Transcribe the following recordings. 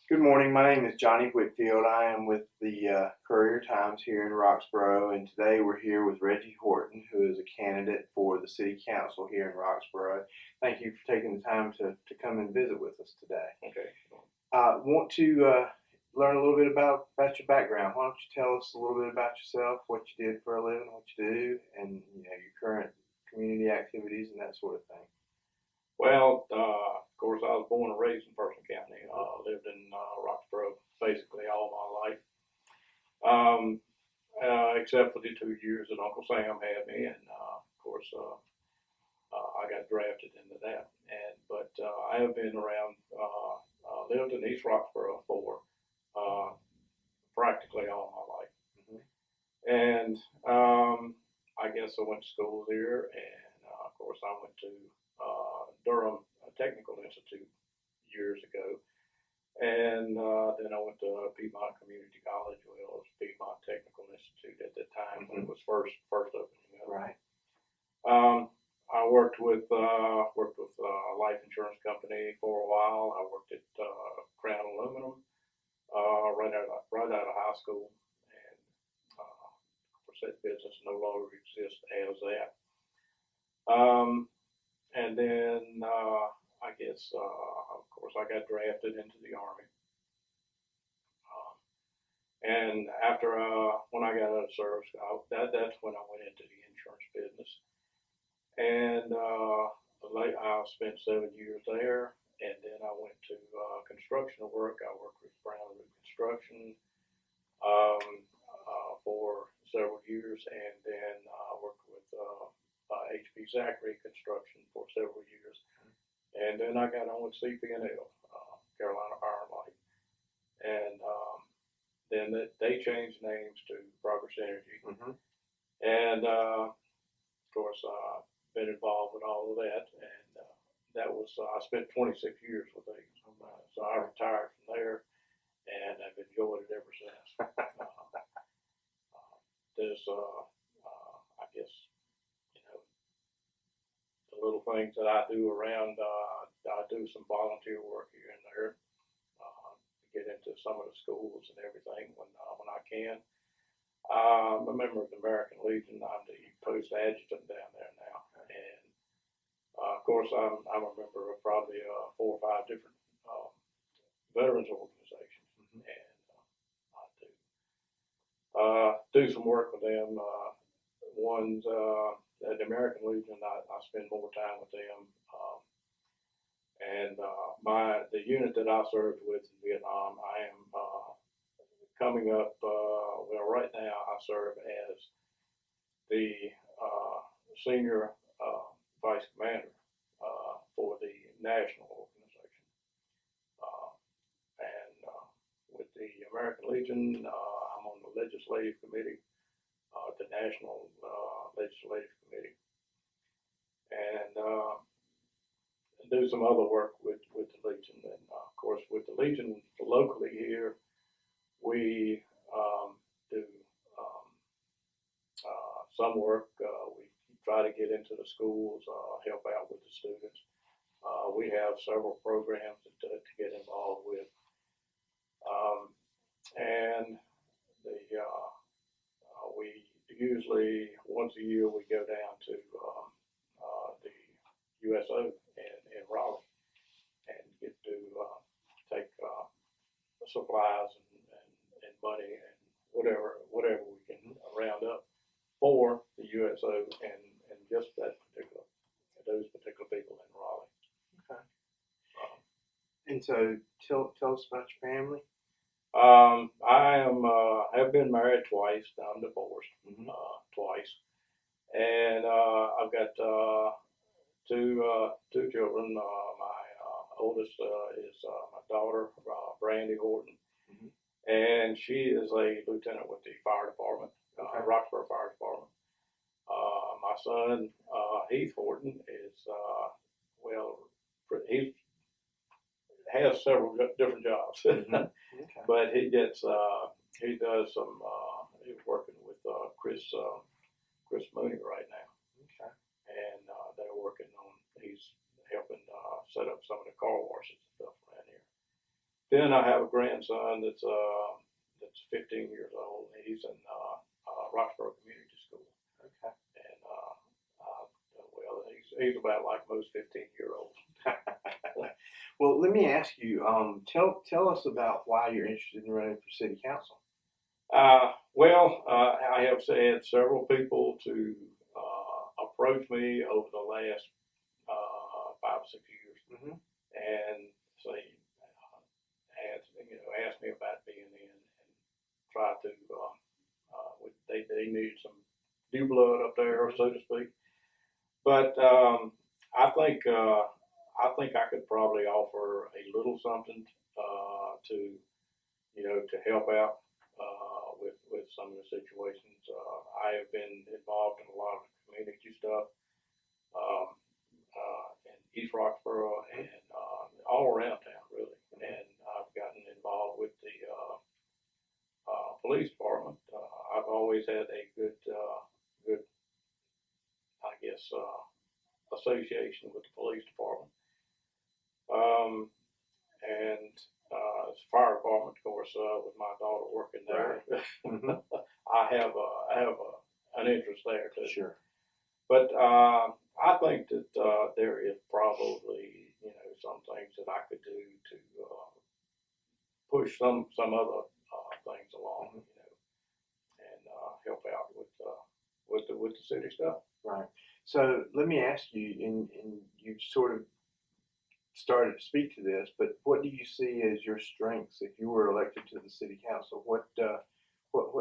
Good morning. My name is Johnny Whitfield. I am with the Courier Times here in Roxboro, and today we're here with Reggie Horton, who is a candidate for the City Council here in Roxboro. Thank you for taking the time to come and visit with us today. Okay. I want to learn a little bit about your background. Why don't you tell us a little bit about yourself, what you did for a living, what you do, and your current community activities and that sort of thing. Well, of course, I was born and raised in Person County. Lived in Roxboro basically all my life, except for the 2 years that Uncle Sam had me, and of course, I got drafted into that. But I have been around, lived in East Roxboro for practically all my life, and I guess I went to school there, and of course, I went to Durham Technical Institute years ago. And then I went to Piedmont Community College. Well, it was Piedmont Technical Institute at the time when it was first opening up. Right. I worked with a life insurance company for a while. I worked at Crown Aluminum right out of high school, and of course that business no longer exists as that. And then I guess, of course, I got drafted into the Army. And after, when I got out of service, that's when I went into the insurance business. And I spent 7 years there. And then I went to construction work. I worked with Brown Construction for several years. And then I worked with HP Zachary Construction for several years. And then I got on with CP&L, Carolina Iron Light. And then they changed names to Progress Energy. And of course, I've been involved with all of that. And that was, I spent 26 years with them. So I retired from there, and I've enjoyed it ever since. There's, I guess, the little things that I do around, I do some volunteer work here and there, get into some of the schools and everything when I can. I'm a member of the American Legion. I'm the post adjutant down there now, and of course I'm a member of probably 4 or 5 different veterans organizations, and I do some work with them. One's at the American Legion. I spend more time with them, and the unit that I served with in Vietnam, I am coming up. Well, right now I serve as the senior vice commander for the national organization, and with the American Legion, I'm on the legislative committee, the national legislative committee, and do some other work with the Legion. And of course, with the Legion locally here, we do some work. We try to get into the schools, help out with the students. We have several programs to get involved with, and we usually once a year we go down to the USO in Raleigh and get to take supplies and money and whatever we can round up for the USO and just those particular people in Raleigh. Okay. And so tell us about your family. I have been married twice. I'm divorced twice, and I've got two children. My oldest is my daughter, Brandy Horton, and she is a lieutenant with the fire department, Roxboro Fire Department. My son, Heath Horton, is he has several different jobs, but he does some. He's working with Chris Mooney right now, and they're working on. He's helping set up some of the car washes and stuff around here. Then I have a grandson that's 15 years old. He's in Roxboro Community School, Okay. and well, he's about like most 15-year-olds. Well, let me ask you. Tell us about why you're interested in running for city council. Well, I have had several people to approach me over the last 5 or 6 years, Mm-hmm. and say, ask me about being in and try to. They need some new blood up there, so to speak. But I think I could probably offer a little something to to help out with some of the situations. I have been involved in a lot of community stuff in East Roxboro and all around town, really. And I've gotten involved with the police department. I've always had a good, I guess, association with the police department. And fire department, of course, with my daughter working there, Mm-hmm. I have an interest there too. Sure. But I think that there is probably some things that I could do to push some other things along, and help out with the city stuff. Right. So let me ask you, and you sort of started to speak to this, but what do you see as your strengths if you were elected to the city council? What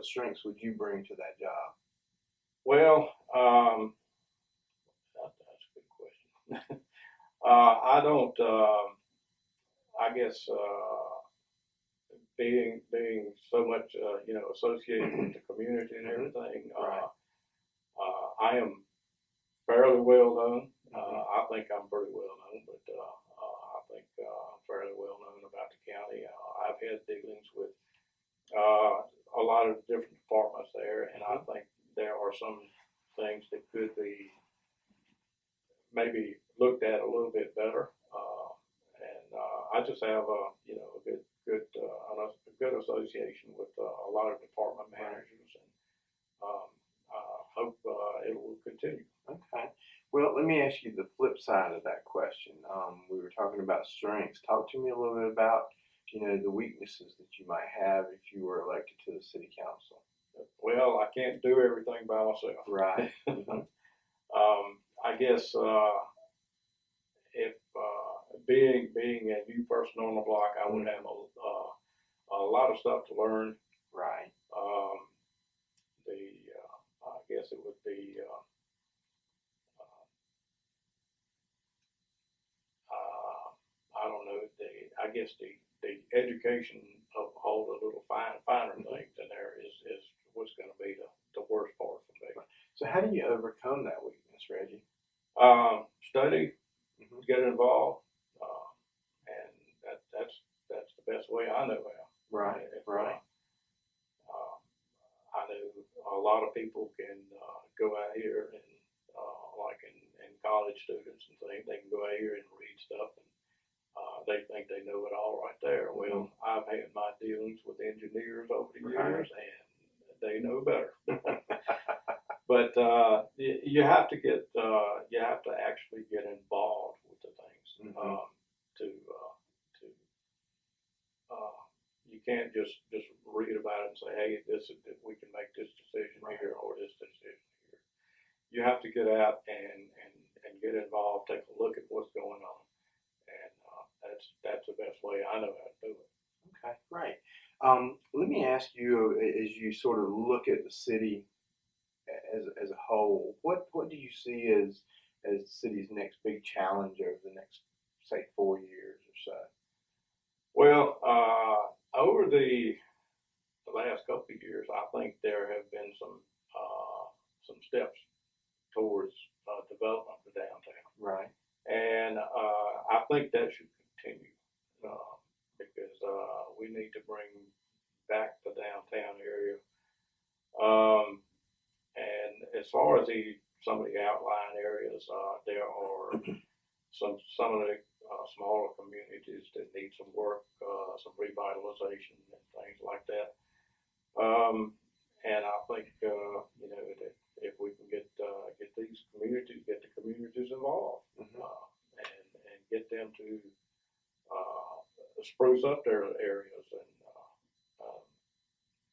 strengths would you bring to that job? Well, that's a good question. I don't. I guess being so much associated with the community and everything, Right. I am fairly well known. I think I'm pretty well known, but I think I'm fairly well known about the county. I've had dealings with a lot of different departments there, and I think there are some things that could be maybe looked at a little bit better. And I just have a good association with a lot of department managers, and hope it will continue. Okay. Well, let me ask you the flip side of that question. We were talking about strengths. Talk to me a little bit about, the weaknesses that you might have if you were elected to the city council. Well, I can't do everything by myself. Right. Mm-hmm. I guess if being a new person on the block, I would have a lot of stuff to learn. Right. I guess it would be. I don't know. I guess the education of all the little finer things in there is what's going to be the worst part for me. So how do you overcome that weakness, Reggie? Study, Mm-hmm. get involved, and that's the best way I know how. Right. Right. I know a lot of people can go out here and like in college students and things, they can go out here and read stuff and they think they know it all right there. Well, I've had my dealings with engineers over the years, and they know better. But you have to actually get involved with the things. You can't just read about it and say, hey, we can make this decision here or this decision here. You have to get out and get involved, take a look at what's going on, and that's the best way I know how to do it. Okay, great. Let me ask you, as you sort of look at the city as a whole, what do you see as the city's next big challenge over the next, say, 4 years or so? Well, over the last couple of years, I think there have been some steps towards development of the downtown. Right. And I think that should continue because we need to bring back the downtown area. And as far as some of the outlying areas, there are some of the smaller communities that need some work, some revitalization and things like that. And I think, you know, that if we can get the communities involved, and get them to spruce up their areas and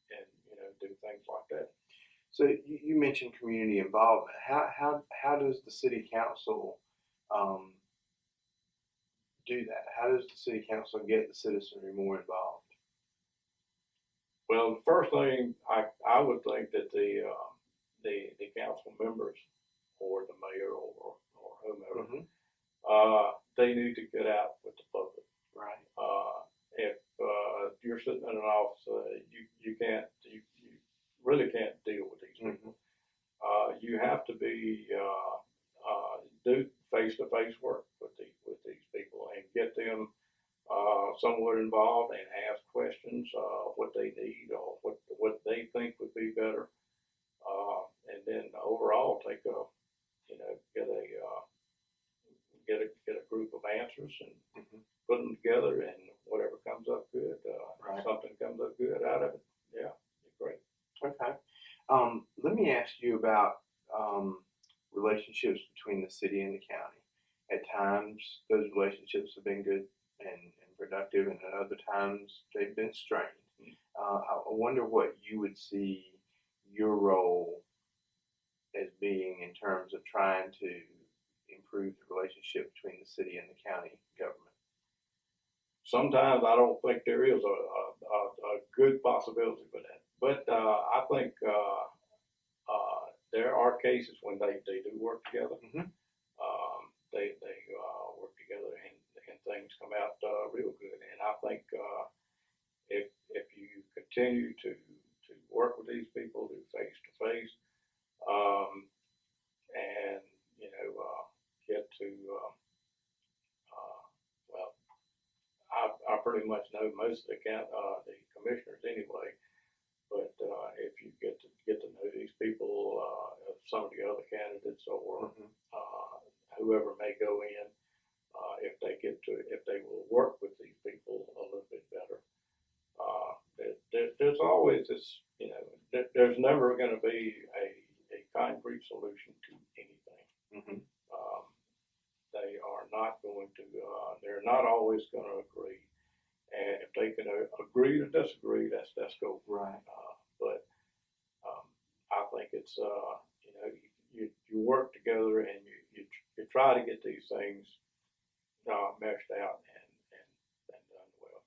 you know, do things like that. So you mentioned community involvement. How does the city council do that? How does the city council get the citizenry more involved? Well, the first thing I would think that the council members or the mayor or whomever, they need to get out with the public. Right. If you're sitting in an office, you really can't deal with these people. You have to be do face-to-face work with these people and get them somewhat involved and ask questions, what they need or what they think would be better, and then overall take a, you know, get a group of answers and put them together, and whatever comes up good, Right. something comes up good out of it, yeah, great. Okay. Let me ask you about relationships between the city and the county. At times, those relationships have been good and productive, and at other times, they've been strained. I wonder what you would see your role as being in terms of trying to improve the relationship between the city and the county government. Sometimes I don't think there is a good possibility for that, but I think there are cases when they do work together. They work together and things come out real good. And I think if you continue to work with these people, do face to face, and you know, get to well, I pretty much know most of the commissioners anyway. But if you get to know these people, some of the other candidates or whoever may go in, if they will work with these people a little bit better, there's always this, you know, there's never going to be a concrete solution to anything. They are not going to. They're not always going to agree. And if they can agree to disagree, that's good. Right. But I think it's you know, you work together and you try to get these things meshed out and done well.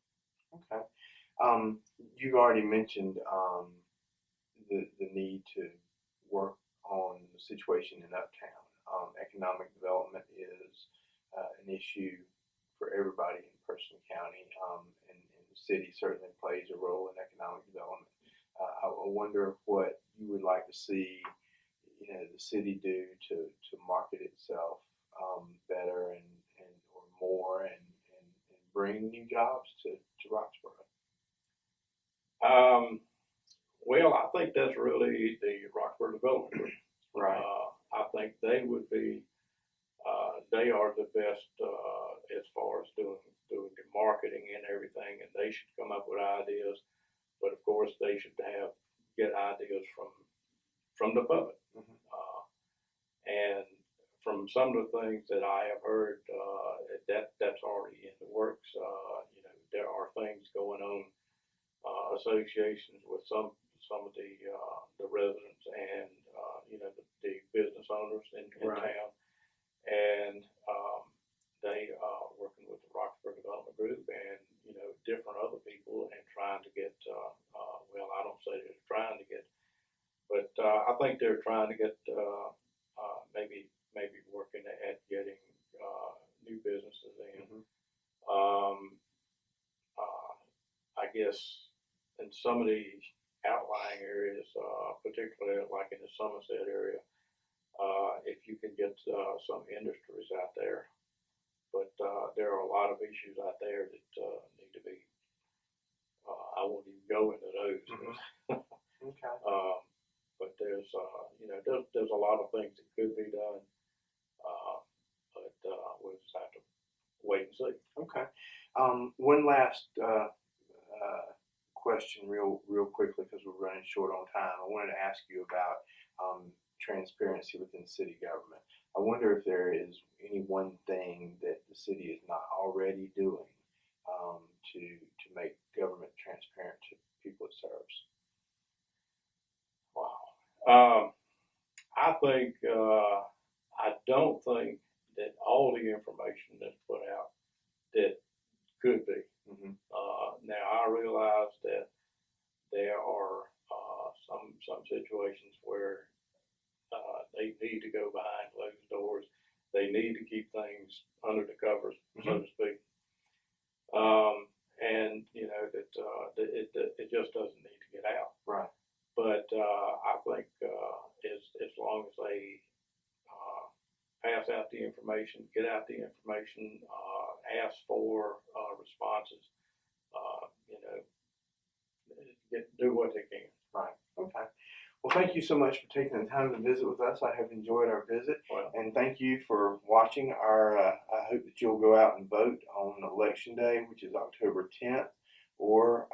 Okay. You've already mentioned the need to work on the situation in Uptown. Economic development is an issue for everybody in Person County, and the city certainly plays a role in economic development. I wonder what you would like to see, you know, the city do to market itself better and or more and bring new jobs to Roxboro. Well, I think that's really the Roxboro Development Group. Right. I think they would be. They are the best as far as doing the marketing and everything, and they should come up with ideas. But of course, they should get ideas from the public. And from some of the things that I have heard, that's already in the works. You know, there are things going on, associations with some of the residents and you know, the business owners in town, and they are working with the Roxboro Development Group and, you know, different other people, and trying to get well, I don't say they're trying to get, but I think they're trying to get maybe working at getting new businesses in. I guess in some of the outlying areas, particularly like in the Somerset area, if you can get some industries out there. But there are a lot of issues out there that need to be. I won't even go into those. Okay. But there's you know, there's a lot of things that could be done, but we'll just have to wait and see. Okay. One last question, real quickly, because we're running short on time. I wanted to ask you about transparency within city government. I wonder if there is any one thing that the city is not already doing to make government transparent to people it serves. Wow. I think I don't think that all the information that's put out that could be. Mm-hmm. Now I realize that there are some situations where they need to go behind closed doors. They need to keep things under the covers, Mm-hmm. so to speak. And you know that it just doesn't need to get out. Right. But I think as long as they pass out the information, get out the information, ask for responses, you know, do what they can. Right. Okay. Well, thank you so much for taking the time to visit with us. I have enjoyed our visit, and thank you for watching our. I hope that you'll go out and vote on Election Day, which is October 10th, or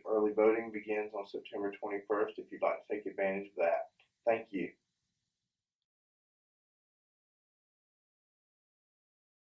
early voting begins on September 21st. If you'd like to take advantage of that, thank you.